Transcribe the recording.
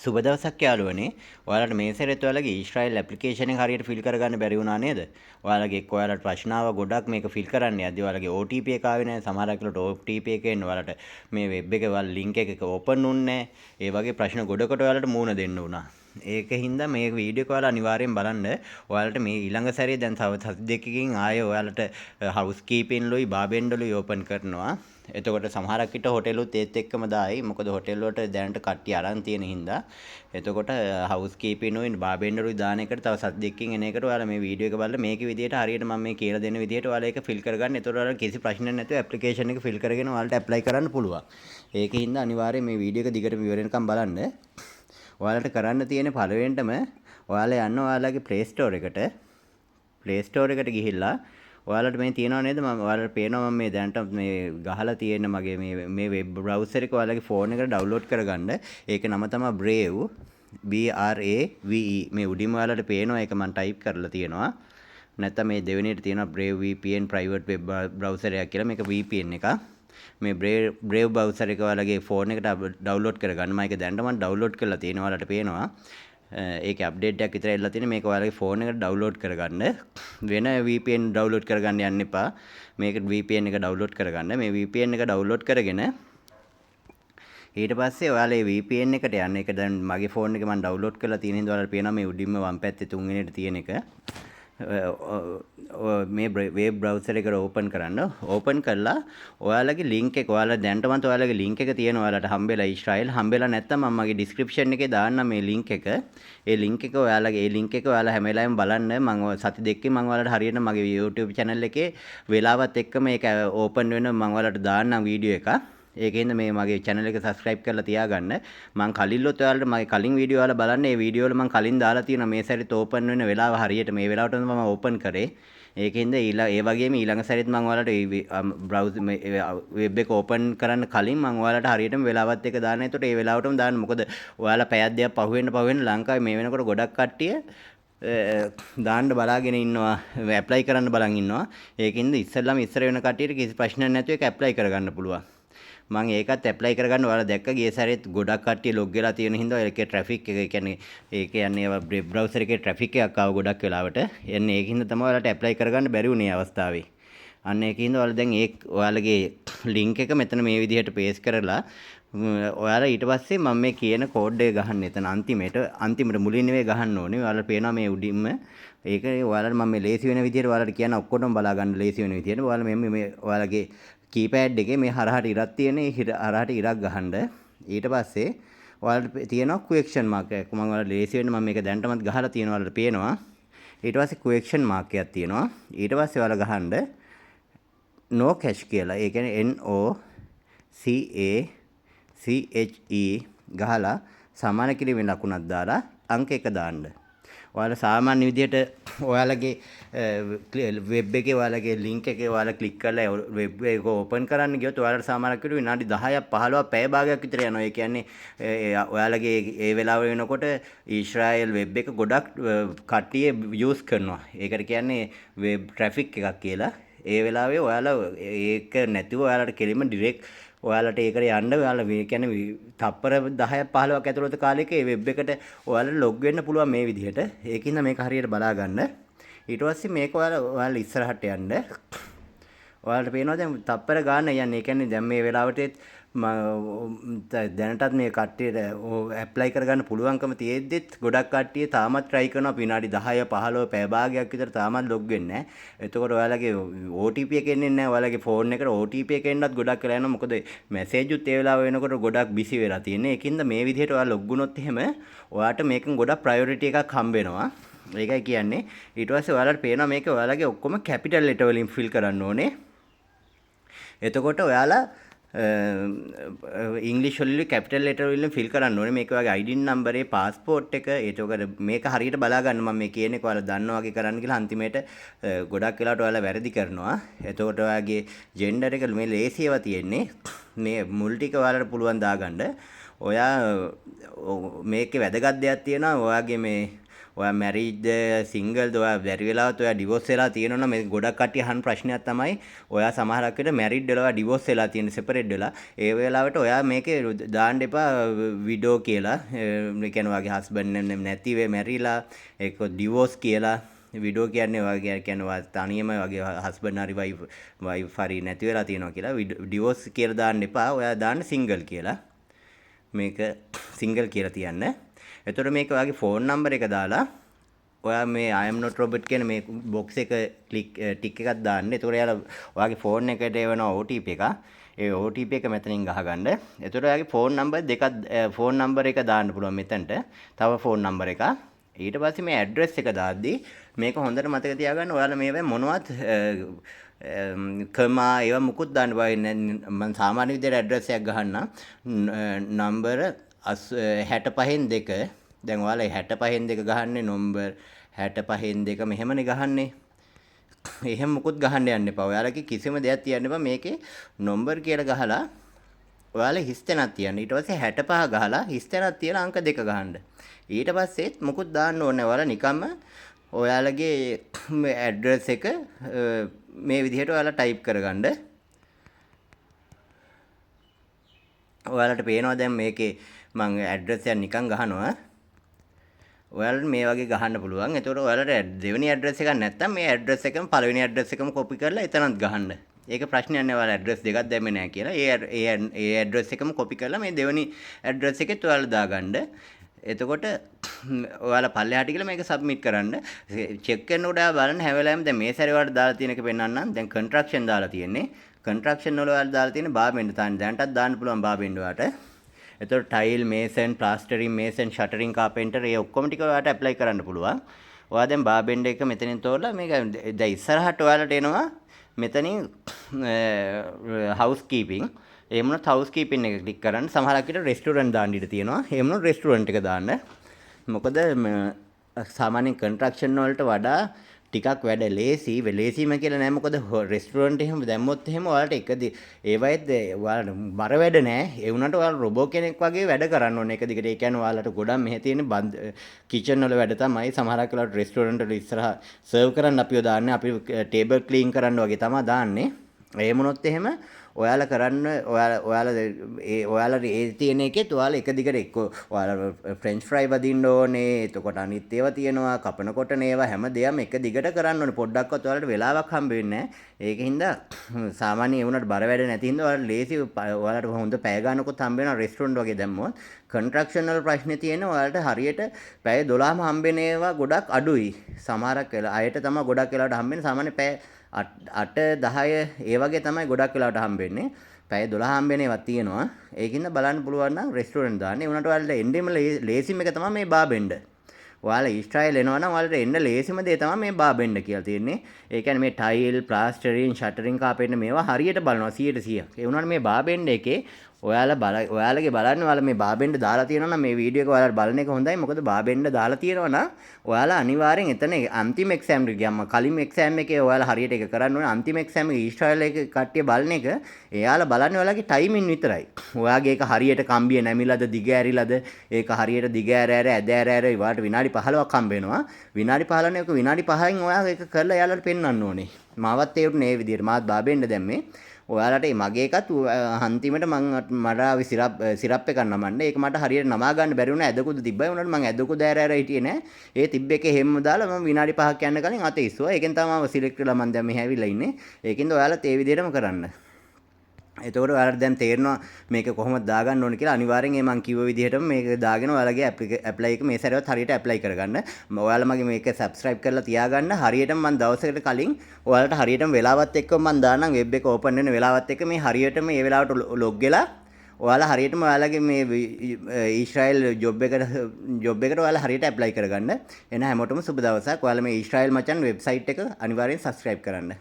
සුබ දවසක් යාළුවනේ. ඔයාලට මේ සැරේත් ඔයාලගේ ඊශ්‍රායෙල් ඇප්ලිකේෂන් එක හරියට ෆිල් කරගන්න බැරි වුණා නේද? ඔයාලට ප්‍රශ්න ආවා ගොඩක් මේක ෆිල් කරන්න යද්දි ඔයාලගේ OTP එක ආවේ නැහැ. සමහර අයකට OTP එක එන්නේ ඔයාලට මේ වෙබ් එකේ ඔයාලා ලින්ක් එක ඕපන් වුන්නේ නැහැ. ඒ වගේ ප්‍රශ්න ගොඩකට ඔයාලට මුහුණ දෙන්න වුණා. ඒකින්ද මේ වීඩියෝ එක ඔයාලා අනිවාර්යෙන් බලන්න. ඔයාලට මේ ඊළඟ සැරේ දැන් තව සති දෙකකින් ආයේ ඔයාලට හවුස් කීපින් ලුයි බාබෙන්ඩලුයි ඕපන් කරනවා. එතකොට සමහරක් විට හොටෙලුත් ඒත් එක්කම දායි. මොකද හොටෙල් වලට දැනට කට්ටිය අරන් තියෙන හින්දා. එතකොට හවුස් කීපිනුයි බාබෙන්ඩරුයි දාන එකට තව සති දෙකකින් එන එකට ඔයාලා මේ වීඩියෝ එක බලලා මේකේ විදියට හරියට මම මේ කියලා දෙන විදියට ඔයාලා ඒක ෆිල් කරගන්න. එතකොට ඔයාලා කිසි ප්‍රශ්නයක් නැතුව ඇප්ලිකේෂන් එක ෆිල් කරගෙන ඔයාලට ඇප්ලයි කරන්න පුළුවන්. ඒකින්ද අනිවාර්යයෙන් මේ වීඩියෝ එක දිගටම ඉවරෙනකම් බලන්න. ඔයාලට කරන්න තියෙන පළවෙනිටම ඔයාලා යන්න ඔයාලගේ Play Store එකට. Play Store එකට ගිහිල්ලා ඔයාලට මේ තියෙනව නේද? ඔයාලට පේනවා මම මේ දැනට මේ ගහලා තියෙන මගේ මේ වෙබ් බ්‍රවුසර් එක ඔයාලගේ ෆෝන් එකට ඩවුන්ලෝඩ් කරගන්න. ඒකේ නම තමයි Brave BRAVE. මේ උඩින්ම ඔයාලට පේනවා ඒක මම ටයිප් කරලා තියෙනවා. නැත්නම් මේ දෙවෙනියට තියෙනවා Brave VPN private web browser එකක් කියලා. මේක VPN එකක්. මේ Brave browser එක ඔයාලගේ ෆෝන් එකට ඩවුන්ලෝඩ් කරගන්න. මම ඒක දැනට ඩවුන්ලෝඩ් කරලා තියෙනවා. ඔයාලට පේනවා. ඒකේ අප්ඩේට් එකක් විතර එල්ලලා තියෙන මේක ඔයාලගේ ෆෝන් එකට ඩවුන්ලෝඩ් කරගන්න. වෙන VPN ඩවුන්ලෝඩ් කරගන්න යන්න එපා. මේක VPN එක ඩවුන්ලෝඩ් කරගන්න. මේ VPN එක ඩවුන්ලෝඩ් කරගෙන ඊට පස්සේ ඔයාලා මේ VPN එකට යන්න. ඒක දැන් මගේ ෆෝන් එකේ මම ඩවුන්ලෝඩ් කරලා තියෙන හින්දා ඔයාලට පේනවා මේ උඩින්ම වම් පැත්තේ තුන්වෙනියට තියෙන එක. මේ වෙබ් බ්‍රවුසර් එක ඕපන් කරන්න. ඕපන් කරලා ඔයාලගේ ලින්ක් එක ඔයාලා දැනටමත් ඔයාලගේ ලින්ක් එක තියෙනවා ඔයාලට හම්බෙලා ඊශ්‍රායෙල් හම්බෙලා නැත්නම් මම මගේ ඩිස්ක්‍රිප්ෂන් එකේ දාන්නම් මේ ලින්ක් එක. ඒ ලින්ක් එක ඔයාලා හැම වෙලාවෙම බලන්න. මම සති දෙකකින් මම ඔයාලට හරියට මගේ YouTube channel එකේ වෙලාවත් එක්ක මේක ඕපන් වෙන මම ඔයාලට දාන්නම් වීඩියෝ එකක්. ඒකෙන්ද මේ මගේ channel එක subscribe කරලා තියාගන්න. මම කලින්ලොත් ඔයාලට මගේ කලින් වීඩියෝ වල බලන්න. ඒ වීඩියෝ වල මම කලින් දාලා තියෙනවා මේ සැරේත් ඕපන් වෙන වෙලාව හරියට මේ වෙලාවට මම ඕපන් කරේ. ඒකෙන්ද ඒ වගේම ඊළඟ සැරේත් මම ඔයාලට බ්‍රවුසර් වෙබ් එක ඕපන් කරන්න කලින් මම ඔයාලට හරියටම වෙලාවත් එක දාන්න. ඒතකොට ඒ වෙලාවටම දාන්න. මොකද ඔයාලා පැයක් දෙකක් පහුවෙන්න ලංකාවේ මේ වෙනකොට ගොඩක් කට්ටිය දාන්න බලාගෙන ඉන්නවා. ඇප්ලයි කරන්න බලන් ඉන්නවා. ඒකින්ද ඉස්සර වෙන කට්ටියට කිසි ප්‍රශ්නයක් නැතුව ඒක ඇප්ලයි කරගන්න පුළුවන්. මම ඒකත් ඇප්ලයි කරගන්න ඔයාලා දැක්ක ගිය සැරේත් ගොඩක් කට්ටිය ලොග් වෙලා තියෙන හින්දා ඒකේ ට්‍රැෆික් එක කියන්නේ ඒ කියන්නේ වෙබ් බ්‍රවුසර් එකේ ට්‍රැෆික් එකක් ආව ගොඩක් වෙලාවට. එන්නේ ඒකින්ද තමයි ඔයාලට ඇප්ලයි කරගන්න බැරි වුණේ අවස්ථාවේ. අන්න ඒකින්ද ඔයාලා දැන් ඔයාලගේ ලින්ක් එක මෙතන මේ විදිහට පේස්ට් කරලා ඔයාලා ඊට පස්සේ මම මේ කියන කෝඩ් එක ගහන්න එතන අන්තිමට මුලින් නෙවෙයි ගහන්න ඕනේ. ඔයාලා පේනවා මේ උඩින්ම ඒක ඔයාලට මම මේ ලේසි වෙන විදිහට ඔයාලට කියන ඔක්කොටම බලා ගන්න ලේසි වෙන විදිහට ඔයාලා මේ ඔයාලගේ කීපෑඩ් එකේ මේ හරහට ඉරක් තියෙන හරහට ඉරක් ගහන්න. ඊට පස්සේ ඔයාලට තියෙනවා ක්වෙස්චන් මාක් එකක්. මම ඔයාලට ලේසි වෙන්න මම මේක දැනටමත් ගහලා තියෙනවා ඔයාලට පේනවා. ඊට පස්සේ ක්වෙස්චන් මාක් එකක් තියෙනවා. ඊට පස්සේ ඔයාලා ගහන්න no cache කියලා. ඒ කියන්නේ NOCACHE ගහලා සමාන කිරීමේ ලකුණක් දාලා අංක 1 දාන්න. ඔයාලා සාමාන්‍ය විදිහට ඔයාලගේ වෙබ් එකේ ඔයාලගේ ලින්ක් එකේ ඔයාලා ක්ලික් කරලා වෙබ් එක ඕපන් කරන්න ගියොත් ඔයාලට සාමාන්‍යයෙන් කිව්ව විනාඩි 10ක් 15ක් පැය භාගයක් විතර යනවා. ඒ කියන්නේ ඔයාලගේ ඒ වෙලාව වෙනකොට ඊශ්‍රායෙල් වෙබ් එක ගොඩක් කට්ටිය යූස් කරනවා. ඒකට කියන්නේ වෙබ් ට්‍රැෆික් එකක් කියලා. ඒ වෙලාවේ ඔයාලා ඒක නැතිව ඔයාලට කෙලින්ම ඩිරෙක්ට් ඔයාලට ඒකට යන්න ඔයාලා කියන්නේ තප්පර 10ක් 15ක් ඇතුළත කාලයක මේ වෙබ් එකට ඔයාලට ලොග් වෙන්න පුළුවන් මේ විදිහට. ඒකින්ද මේක හරියට බලා ගන්න. ඊට පස්සේ මේක ඔයාලා ඉස්සරහට යන්න. ඔයාලට පේනවා දැන් තප්පර ගන්න යන්නේ. ඒ කියන්නේ දැන් මේ වෙලාවට දැනටත් මේ කට්ටියට ඇප්ලයි කරගන්න පුළුවන්කම තියෙද්දිත් ගොඩක් කට්ටිය තාමත් try කරනවා විනාඩි 10 15 පැය භාගයක් විතර තාමත් ලොග් වෙන්නේ නැහැ. එතකොට ඔයාලගේ OTP එක එන්නේ නැහැ. ඔයාලගේ ෆෝන් එකට OTP එක එන්නත් ගොඩක් වෙලා යනවා. මොකද මැසේජ් උත් ඒ වෙලාව වෙනකොට ගොඩක් බිසි වෙලා තියෙන්නේ. ඒකින්ද මේ විදිහට ඔයාලා ලොග් වුණොත් එහෙම ඔයාට මේකෙන් ගොඩක් ප්‍රයොරිටි එකක් හම්බ වෙනවා. ඒකයි කියන්නේ. ඊට පස්සේ ඔයාලට පේනවා මේක ඔයාලගේ ඔක්කොම කැපිටල් ලෙටර් වලින් ෆිල් කරන්න ඕනේ. එතකොට ඔයාලා ඉංග්‍රීසි වලින් කැපිටල් ලෙටර් වලින් ෆිල් කරන්න ඕනේ. මේක ඔයාගේ ID නම්බරේ පාස්පෝර්ට් එක ඒතකොට මේක හරියට බලා ගන්න මම මේ කියන එක ඔයාලා දන්නවා වගේ කරන්න කියලා අන්තිමේට ගොඩක් වෙලාවට ඔයාලා වැරදි කරනවා. එතකොට ඔයාගේ ජෙන්ඩර් එක මේ ලේසියව තියෙන්නේ. මේ මුල් ටික ඔයාලට පුළුවන් දාගන්න. ඔයා මේකේ වැදගත් දෙයක් තියෙනවා. ඔයාගේ මේ ඔයා මැරිඩ්ද සිංගල්ද ඔයා බැරි වෙලාවත් ඔයා ඩිවෝස් වෙලා තියෙනවා නම් මේ ගොඩක් කට්ටිය අහන ප්‍රශ්නයක් තමයි ඔයා සමහරක් විට මැරිඩ් වෙලා ඩිවෝස් වෙලා තියෙන සෙපරේට් වෙලා ඒ වෙලාවට ඔයා මේකේ දාන්න එපා විඩෝ කියලා ඒ කියන්නේ ඔයාගේ හස්බන්ඩ් නැති වෙ මැරිලා ඒක ඩිවෝස් කියලා විඩෝ කියන්නේ ඔයාගේ කියන්නේ තනියම වගේ හස්බන්ඩ් හරි වයිෆ් හරි නැති වෙලා තියෙනවා කියලා ඩිවෝස් කියලා දාන්න එපා ඔයා දාන්න සිංගල් කියලා මේක සිංගල් කියලා තියන්න. එතකොට මේක ඔයාගේ ෆෝන් නම්බර් එක දාලා ඔයා මේ I am not robot කියන මේ බොක්ස් එක ටික් එකක් දාන්න. එතකොට යාලා ඔයාගේ ෆෝන් එකට එවන OTP එක. ඒ OTP එක මෙතනින් ගහගන්න. එතකොට ඔයාගේ ෆෝන් නම්බර් දෙකක් ෆෝන් නම්බර් එක දාන්න පුළුවන් මෙතනට. තව ෆෝන් නම්බර් එකක්. ඊට පස්සේ මේ ඇඩ්‍රස් එක දාද්දි මේක හොඳට මතක තියාගන්න. ඔයාලා මේවෙන් මොනවත් කමා ඒවා මුකුත් දාන්න බෑ. මම සාමාන්‍ය විදිහට ඇඩ්‍රස් එකක් ගහන්න. නම්බර 65න් 2 දැන් ඔයාලා 65න් 2 ගහන්නේ නම්බර් 65න් 2 මෙහෙමනේ ගහන්නේ. එහෙම මුකුත් ගහන්න යන්න එපා. ඔයාලගේ කිසිම දෙයක් තියන්න එපා. මේකේ නම්බර් කියලා ගහලා ඔයාලා හිස් තැනක් තියන්න. ඊට පස්සේ 65 ගහලා හිස් තැනක් තියලා අංක 2 ගහන්න. ඊට පස්සෙත් මුකුත් දාන්න ඕනේ. ඔයාලා නිකම්ම ඔයාලගේ ඇඩ්‍රස් එක මේ විදිහට ඔයාලා ටයිප් කරගන්න. ඔයාලට පේනවා දැන් මේකේ මම ඇඩ්‍රස් එක නිකන් ගහනවා. ඔයාලට මේ වගේ ගහන්න පුළුවන්. එතකොට ඔයාලට දෙවෙනි ඇඩ්‍රස් එකක් නැත්නම් මේ ඇඩ්‍රස් එකම පළවෙනි ඇඩ්‍රස් එකම කොපි කරලා එතනත් ගහන්න. ඒක ප්‍රශ්නයක් නෑ. ඔයාලා ඇඩ්‍රස් දෙකක් දැම්මේ නෑ කියලා. ඒ ඇඩ්‍රස් එකම කොපි කරලා මේ දෙවෙනි ඇඩ්‍රස් එකෙත් ඔයාලා දාගන්න. එතකොට ඔයාලා පල්ලෙහාට ගිහලා මේක සබ්මිට් කරන්න. චෙක් කරනකොට ඔයා බලන්න හැම වෙලාවෙම දැන් මේ සැරේ ඔයාලට දාලා තියෙන එක පෙන්නන්නම්. දැන් කන්ට්‍රැක්ෂන් දාලා තියෙන්නේ. කන්ට්‍රැක්ෂන් වල ඔයාලා දාලා තියෙන්නේ බාබෙන්ඩ්. දැන්ටත් දාන්න පුළුවන් බාබෙන්ඩ් ඔයාලට. එතකොට ටයිල් මේසන් ප්ලාස්ටරින් මේසන් ෂටරින් කාපෙන්ටර් ඒ ඔක්කොම ටික ඔයාලට ඇප්ලයි කරන්න පුළුවන්. ඔයා දැන් බාබෙන්ඩ් එක මෙතනින් තෝරලා මේක දැන් ඉස්සරහට ඔයාලට එනවා මෙතනින් හවුස් කීපින්. එහෙම වුණොත් හවුස් කීපින් එක ක්ලික් කරන්න. සමහරක් විට රෙස්ටුරන්ට් දාන්න ඉඩ තියෙනවා. එහෙම වුණොත් රෙස්ටුරන්ට් එක දාන්න. මොකද සාමාන්‍යයෙන් කන්ස්ට්‍රක්ෂන් වලට වඩා ටිකක් වැඩ ලේසිම කියලා නෑ. මොකද රෙස්ටුරන්ට් එහෙම දැම්මොත් එහෙම ඔයාලට එකදී ඒවයිත් ඔයාලට බර වැඩ නෑ. ඒ වුණාට ඔයාලා රොබෝ කෙනෙක් වගේ වැඩ කරන්න ඕනේ එක දිගට. ඒ කියන්නේ ඔයාලට ගොඩක් මෙහෙ තියෙන කිචන් වල වැඩ තමයි. සමහරක් වෙලාවට රෙස්ටුරන්ට් වල ඉස්සරහ සර්ව් කරන්න අපිව දාන්නේ. අපි ටේබල් ක්ලීන් කරන්න වගේ තමයි දාන්නේ. එහෙම වුණොත් එහෙම ඔයාලා කරන්න ඔයාලා ඒ තියෙන එකෙත් ඔයාලා එක දිගට එක්ක ඔයාලා ෆ්‍රෙන්ච් ෆ්‍රයි වදින්න ඕනේ. එතකොට අනිත් ඒවා තියෙනවා කපනකොටන ඒවා හැමදේම එක දිගට කරන්න ඕනේ. පොඩ්ඩක්වත් ඔයාලට වෙලාවක් හම්බ වෙන්නේ නැහැ. ඒකින්ද සාමාන්‍ය ඒ වුණාට බර වැඩ නැති හින්දා ඔයාලා ලේසි ඔයාලට හොඳ පැය ගන්නකොත් හම්බ වෙනවා රෙස්ටුරන්ට් වගේ දැම්මොත්. කන්ස්ට්‍රක්ෂන් වල ප්‍රශ්නේ තියෙන්නේ ඔයාලට හරියට පැය 12ම හම්බ වෙන ඒවා ගොඩක් අඩුයි. සමහරක් වෙලා අයට තමයි ගොඩක් වෙලාවට හම්බ වෙන්නේ. සාමාන්‍ය පැය 8 10 ඒ වගේ තමයි ගොඩක් වෙලාවට හම්බෙන්නේ. පැය 12 හම්බෙන ඒවා තියෙනවා. ඒකින්ද බලන්න පුළුවන් නම් රෙස්ටුරන්ට් දාන්න. ඒ උනට ඔයාලට එන්නෙම ලේසිම එක තමයි මේ බාබෙන්ඩ්. ඔයාලා ඊස්ට්‍රයිල් එනවා නම් ඔයාලට එන්න ලේසිම දේ තමයි මේ බාබෙන්ඩ් කියලා තියෙන්නේ. ඒ කියන්නේ මේ ටයිල්, ප්ලාස්ටරින්, ෂටරින් කාපෙට් මේවා හරියට බලනවා 100%. ඒ උනට මේ බාබෙන්ඩ් එකේ ඔයාලගේ බලන්න ඔයාලා මේ බාබෙන්ඩ් දාලා තියෙනවා නම් මේ වීඩියෝ එක ඔයාලා බලන එක හොඳයි. මොකද බාබෙන්ඩ් දාලා තියෙනවා නම් ඔයාලා අනිවාර්යෙන් එතන අන්තිම එක්සෑම් එක ගියාම කලින් එක්සෑම් එකේ ඔයාලා හරියට ඒක කරන්න ඕනේ. අන්තිම එක්සෑම් එක ඊස්ට්‍රයිල් එක කට්ටිය බලන එක එයාලා බලන්නේ ඔයාලගේ ටයිමින් විතරයි. ඔයාගේ ඒක හරියට කම්බිය නැමිලාද දිග ඇරිලාද ඒක හරියට දිග ඇර ඒවට විනාඩි 15ක් හම්බ වෙනවා. විනාඩි 15 නේ. විනාඩි 5න් ඔයා ඒක කරලා එයාලට පෙන්වන්න ඕනේ. මාවත් ඒ උනේ මේ විදිහට. මාත් බාබෙන්ඩ් දැම්මේ. ඔයාලට මගේ එකත් අන්තිමට මට ආවි සිරප් එකක් නමන්න. ඒක මට හරියට නමා ගන්න බැරි වුණා. ඇදකුද තිබ්බයි. උනට මම ඇදකුද ඇර හිටියේ නෑ. ඒ තිබ්බ එකේ හැම්ම දාලා මම විනාඩි 5ක් යන්න කලින් අත ඉස්සුවා. ඒකෙන් තමයි මම සිලෙක්ට් කළා. මම දැන් මෙහෙ ඇවිල්ලා ඉන්නේ. ඒකින්ද ඔයාලත් ඒ විදිහටම කරන්න. එතකොට ඔයාලට දැන් තේරෙනවා මේක කොහොමද දාගන්න ඕනේ කියලා. අනිවාර්යෙන් මේ මම කිව්ව විදිහටම මේක දාගෙන ඔයාලගේ ඇප්ලයි එක මේ සැරේවත් හරියට ඇප්ලයි කරගන්න. ඔයාලා මගේ මේක සබ්ස්ක්‍රයිබ් කරලා තියාගන්න. හරියටම මම දවසකට කලින් ඔයාලට හරියටම වෙලාවත් එක්ක මම දානම් වෙබ් එක ඕපන් වෙන වෙලාවත් එක්ක මේ හරියටම මේ වෙලාවට ලොග් වෙලා ඔයාලා හරියටම ඔයාලගේ මේ ඊශ්‍රායෙල් ජොබ් එකට ඔයාලා හරියට ඇප්ලයි කරගන්න. එන හැමෝටම සුබ දවසක්. ඔයාලා මේ ඊශ්‍රායෙල් මචන් වෙබ්සයිට් එක අනිවාර්යෙන් සබ්ස්ක්‍රයිබ් කරන්න.